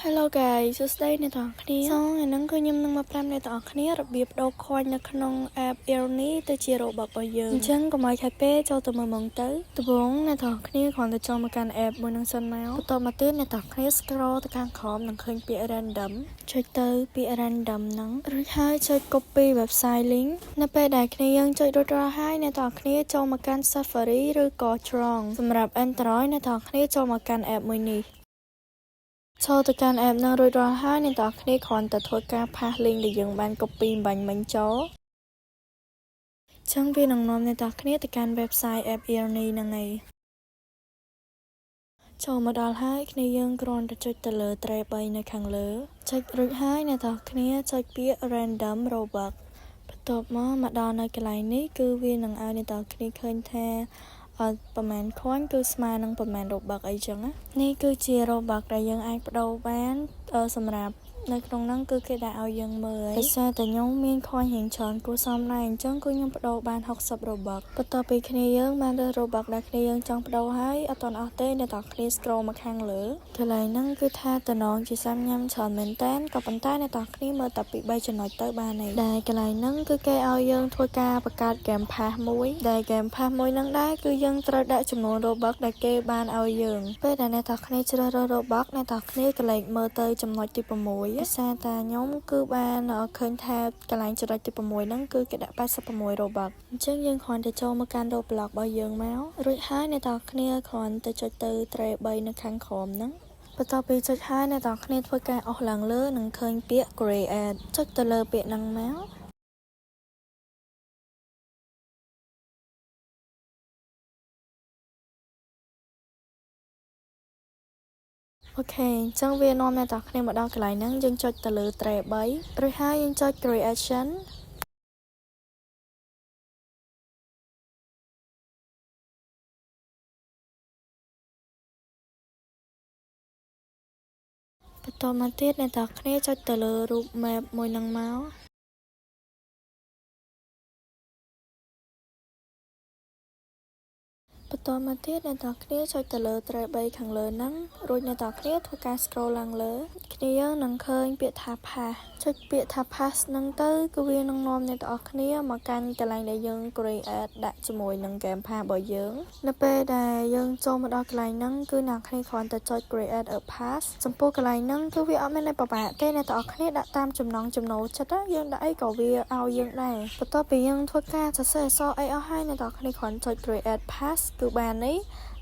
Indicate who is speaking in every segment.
Speaker 1: Hello guys, today អ្នកទាំងគ្នាថ្ងៃហ្នឹងគឺខ្ញុំនឹងមកប្រាប់អ្នកទាំងគ្នារបៀបដូរ coin នៅក្នុង app Irony ទៅជា Robux របស់យើងអញ្ចឹងកុំឲ្យខាតពេលចូលទៅមើលមកទៅដំបូងអ្នកទាំងគ្នាគ្រាន់តែចូលមកកាន់ app មួយនឹងសិនមកបន្ទាប់មកទៀតអ្នកទាំងគ្នា scroll ទៅខាងក្រោមនឹងឃើញពាក្យ random ចុចទៅពាក្យ random ហ្នឹងរួចហើយចុច copy website link នៅពេលដែលគ្នាយើងចុចរួចរាល់ហើយអ្នកទាំងគ្នាចូលមកកាន់ Safari ឬក៏ Chrome សម្រាប់ Android អ្នកទាំងគ្នាចូលមកកាន់ app មួយនេះចូលទៅកាន់ app នឹងរួចរាល់ហើយអ្នកទាំងគ្នាគ្រាន់តែធ្វើការ paste link ដែលយើងបាន copy បាញ់មិញចូលចឹងវានឹងនាំអ្នកទាំងគ្នាទៅកាន់ website app Irony ហ្នឹងឯងចូលមកដល់ហើយគ្នាយើងគ្រាន់តែចុចទៅលើ tre 3នៅខាងលើចុចរួចហើយអ្នកទាំងគ្នាចុចពាក្យ random robux បន្ទាប់មកដល់នៅកន្លែងនេះគឺវានឹងឲ្យអ្នកទាំងគ្នាឃើញថាប្រមាណ coin គឺស្មើនឹងប្រមាណ robux អីចឹងណានេះគឺជា robux ដែលយើងអាចបដូរបានសម្រាប់នៅក្នុងហ្នឹងគឺគេដាក់ឲ្យយើងមើលដោយសារតែខ្ញុំមាន coin រៀងច្រើនគួរសមដែរអញ្ចឹងគឺខ្ញុំបដូរបាន60 robux បន្ទាប់ពីគ្នាយើងបានរើស robux ដែលគ្នាយើងចង់បដូរហើយអត់ទាន់អស់ទេអ្នកទាំងគ្នា scroll មកខាងលើកន្លែងហ្នឹងគឺថាតំណងជាសាំញ៉ាំច្រើនមែនតើក៏ប៉ុន្តែអ្នកទាំងគ្នាមើលតែពី3ចំណុចទៅបានឯងដែលកន្លែងហ្នឹងគឺគេឲ្យយើងធ្វើការបង្កើត game pass មួយដែល game pass មួយហ្នឹងដែរគឺយើងត្រូវដាក់ចំនួន robux ដែលគេបានឲ្យយើងពេលដែលអ្នកទាំងគ្នាជ្រើសរើស robux អ្នកទាំងគ្នាក៏លេខមើលទៅចំណុចទី6ភាសាតាខ្ញុំគឺបានឃើញថាកន្លែងចរិតទី6ហ្នឹងគឺគេដាក់86 robux អញ្ចឹងយើងគ្រាន់តែចូលមកកាន់ Roblox របស់យើងមករួចហើយអ្នកទាំងគ្នាគ្រាន់តែចុចទៅ tre 3នៅខាងក្រោមហ្នឹងបន្ទាប់ពីចុចហើយអ្នកទាំងគ្នាធ្វើការអស់ឡើងលើនឹងឃើញពាក្យ create ចុចទៅលើពាក្យហ្នឹងមកអូខេអញ្ចឹងវានាំអ្នកទាំងគ្នាមកដល់កន្លែងហ្នឹងយើងចុចទៅលើ tre 3រួចហើយយើងចុច creationបន្ទាប់មកទៀតអ្នកទាំងគ្នាចុចទៅលើរូប map មួយហ្នឹងមកបន្ទាប់មកទៀតអ្នកទាំងគ្នាចុចទៅលើ tre 3ខាងលើហ្នឹងរួចអ្នកទាំងគ្នាធ្វើការ scroll ឡើងលើគ្នាយើងនឹងឃើញពាក្យថា pass ចុចពាក្យថា pass ហ្នឹងទៅគឺវានឹងនាំអ្នកទាំងគ្នាមកកាន់កន្លែងដែលយើង create ដាក់ជាមួយនឹង game pass របស់យើងនៅពេលដែលយើងចូលមកដល់កន្លែងហ្នឹងគឺអ្នកគ្នាគ្រាន់តែចុច create a pass ចំពោះកន្លែងហ្នឹងគឺវាអត់មានអីពិបាកទេអ្នកទាំងគ្នាដាក់តាមចំណង់ចំណូលចិត្តយើងដាក់អីក៏វាឲ្យយើងដែរបន្ទាប់ពីយើងធ្វើការសរសេរអក្សរអីអស់ហើយអ្នកទាំងគ្នាគ្រាន់ចុច create pass គឺបាននេះ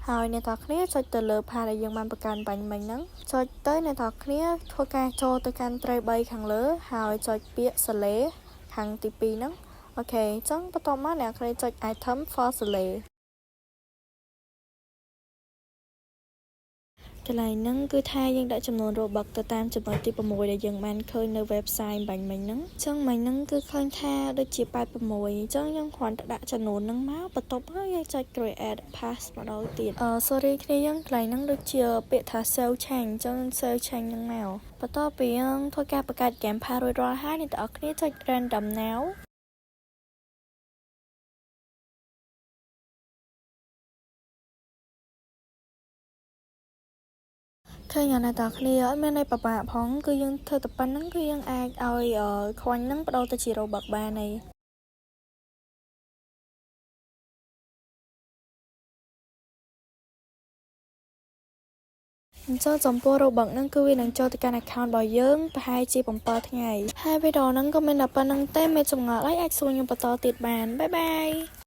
Speaker 1: ហើយអ្នកទាំងគ្នាចុចទៅលើ pass ដែលយើងបានបង្កើនបាញ់មិញហ្នឹងចុចទៅអ្នកទាំងគ្នាធ្វើការចូលទៅកាន់ tre 3ខាងលើហើយចុចពាក្យ select ខាងទី2ហ្នឹងអូខេអញ្ចឹងបន្ទាប់មកអ្នកគ្នាចុច item for selectកន្លែងហ្នឹងគឺថាយើងដាក់ចំនួន robux ទៅតាមចំណុចទី6ដែលយើងបានឃើញនៅ website បាញ់មិញហ្នឹងអញ្ចឹងមិញហ្នឹងគឺឃើញថាដូចជា86អញ្ចឹងយើងគ្រាន់តែដាក់ចំនួនហ្នឹងមកបន្ទាប់មកយើងចុច create pass ម្ដងទៀតsorry គ្នាយើងកន្លែងហ្នឹងដូចជាពាក្យថា save change អញ្ចឹង save change ហ្នឹងមកបន្ទាប់ពីយើងធ្វើការបង្កើត game pass រួចរាល់ហើយអ្នកទាំងអស់គ្នាចុច random nowឃើញអ្នកទាំងគ្នាអត់មានអីពិបាកផងគឺយើងធ្វើតែប៉ុណ្្នឹងគឺយើងអាចឲ្យ coin ហ្នឹងបដូរទៅជា robux បានហើយអញ្ចឹងចំពោះ robux ហ្នឹងគឺវានឹងចូលទៅកាន់ account របស់យើងប្រហែលជា7ថ្ងៃហើយវីដេអូហ្នឹងក៏មានតែប៉ុណ្្នឹងទេមានចម្ងល់អីអាចសួរខ្ញុំបន្តទៀតបានបាយបាយ